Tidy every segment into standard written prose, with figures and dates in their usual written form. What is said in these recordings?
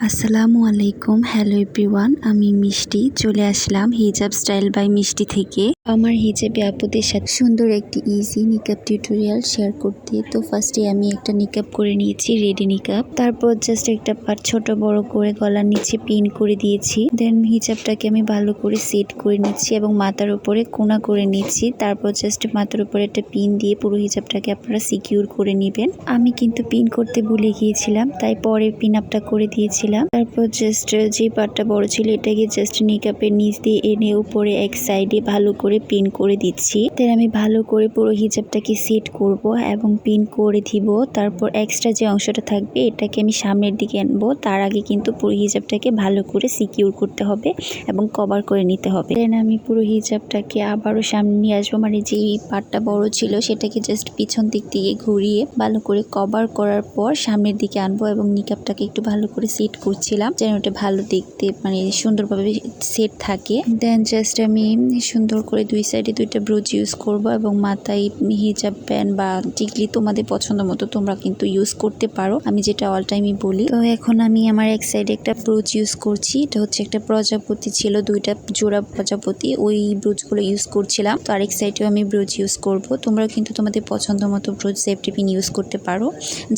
আসসালামু আলাইকুম। Hello everyone, আমি মিষ্টি চলে আসলাম হিজাব স্টাইল বাই মিষ্টি থেকে আমার হিজাবি আপুদের সাথে সুন্দর একটি ইজি নিকাব টিউটোরিয়াল শেয়ার করতে। তো ফার্স্টে আমি একটা নিকাব করে নিয়েছি, রেডি নিকাব। তারপর জাস্ট একটা পার্ট ছোট বড় করে গলার নিচে পিন করে দিয়েছি। দেন হিজাবটাকে আমি ভালো করে সেট করে নিচ্ছি এবং মাথার উপরে কোনা করে নিচ্ছি। তারপর জাস্ট মাথার উপরে একটা পিন দিয়ে পুরো হিজাবটাকে আপনারা সিকিউর করে নেবেন। আমি কিন্তু পিন করতে ভুলে গিয়েছিলাম, তাই পরে পিন আপটা করে দিয়েছিলাম। তারপর জাস্ট যে পার্টটা বড় ছিল এটাকে জাস্ট নিকাপের নিচ দিয়ে এনে উপরে এক সাইডে ভালো করে পিন করে দিচ্ছি। দেন আমি ভালো করে পুরো হিজাবটাকে সেট করব এবং পিন করে দিব। তারপর এক্সট্রা যে অংশটা থাকবে এটাকে আমি সামনের দিকে আনবো। তার আগে কিন্তু পুরো হিজাবটাকে ভালো করে সিকিউর করতে হবে এবং কভার করে নিতে হবে। দেন আমি পুরো হিজাবটাকে আবারও সামনে নিয়ে আসবো, মানে যেই পার্টটা বড় ছিল সেটাকে জাস্ট পিছন দিক থেকে ঘুরিয়ে ভালো করে কভার করার পর সামনের দিকে আনবো এবং নিকাবটাকে একটু ভালো করে সেট করছিলাম যেন ওটা ভালো দেখতে মানে সুন্দরভাবে সেট থাকে। দেন জাস্ট আমি সুন্দর করে দুই সাইডে দুইটা ব্রুচ ইউজ করব এবং মাথায় হিজাব প্যান বা টিকলি তোমাদের পছন্দ মতো তোমরা কিন্তু ইউজ করতে পারো, আমি যেটা অল টাইমই বলি। তো এখন আমি আমার এক সাইডে একটা ব্রুচ ইউজ করছি। এটা হচ্ছে একটা প্রজাপতি ছিল, দুইটা জোড়া প্রজাপতি, ওই ব্রুচগুলো ইউজ করছিলাম। তো আরেক সাইডেও আমি ব্রুচ ইউজ করব। তোমরা কিন্তু তোমাদের পছন্দ মতো ব্রুচ সেফটি পিন ইউজ করতে পারো,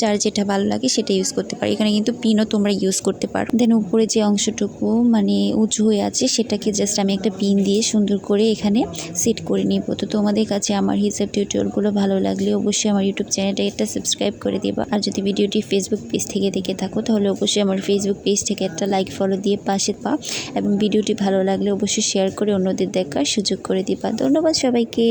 যার যেটা ভালো লাগে সেটা ইউজ করতে পারো। এখানে কিন্তু পিনও তোমরা ইউজ করতে পারো। দেন উপরে যে অংশটুকু মানে উঁচু হয়ে আছে সেটাকে জাস্ট আমি একটা পিন দিয়ে সুন্দর করে এখানে সেট করে নিব। তো তোমাদের কাছে আমার হিজাব টিউটোরিয়ালগুলো ভালো লাগলে অবশ্যই আমার ইউটিউব চ্যানেলটাকে একটা সাবস্ক্রাইব করে দিবা। আর যদি ভিডিওটি ফেসবুক পেজ থেকে দেখে থাকো তাহলে অবশ্যই আমার ফেসবুক পেজ থেকে একটা লাইক ফলো দিয়ে পাশে পাও এবং ভিডিওটি ভালো লাগলে অবশ্যই শেয়ার করে অন্যদের দেখার সুযোগ করে দিবা। ধন্যবাদ সবাইকে।